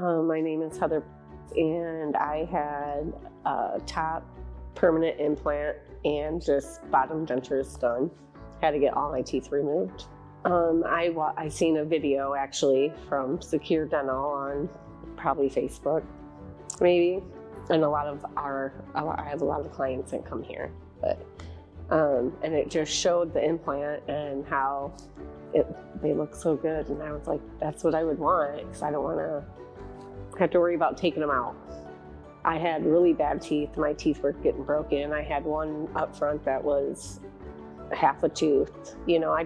My name is Heather, and I had a top permanent implant and just bottom dentures done. Had to get all my teeth removed. I seen a video actually from Secure Dental on probably Facebook, maybe, and I have a lot of clients that come here, but and it just showed the implant and how they look so good, and I was like, that's what I would want, because I don't want to have to worry about taking them out. I had really bad teeth. My teeth were getting broken. I had one up front that was half a tooth. You know, I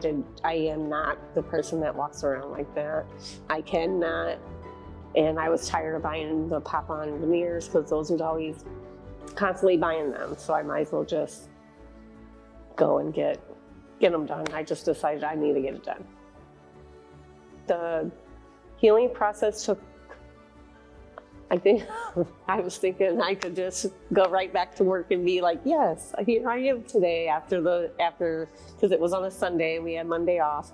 am not the person that walks around like that. I cannot. And I was tired of buying the pop-on veneers, because those would always constantly buying them. So I might as well just go and get them done. I just decided I need to get it done. The healing process took, I think, I was thinking I could just go right back to work and be like, yes, here I am today because it was on a Sunday, we had Monday off.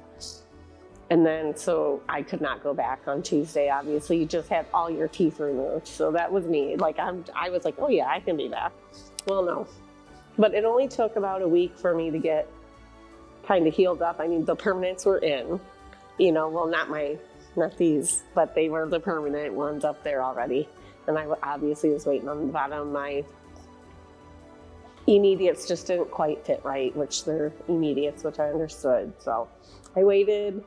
And then, so I could not go back on Tuesday. Obviously, you just had all your teeth removed. So that was me. Like, I was like, oh yeah, I can be back. Well, no. But it only took about a week for me to get kind of healed up. I mean, the permanents were in, you know, well, not these, but they were the permanent ones up there already. And I obviously was waiting on the bottom. My immediates just didn't quite fit right, which they're immediates, which I understood. So I waited.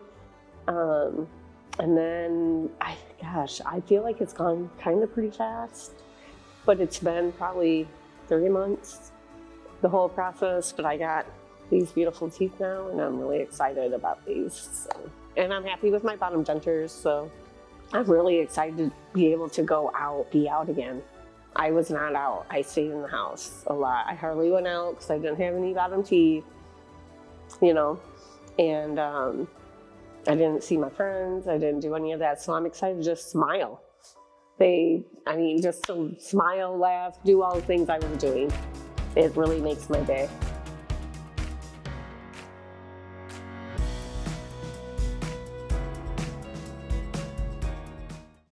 And then, I feel like it's gone kind of pretty fast, but it's been probably 3 months, the whole process. But I got these beautiful teeth now, and I'm really excited about these. So. And I'm happy with my bottom dentures, so I'm really excited to be able to be out again. I was not out. I stayed in the house a lot. I hardly went out because I didn't have any bottom teeth, you know, and I didn't see my friends. I didn't do any of that, so I'm excited to just smile. Just to smile, laugh, do all the things I was doing. It really makes my day.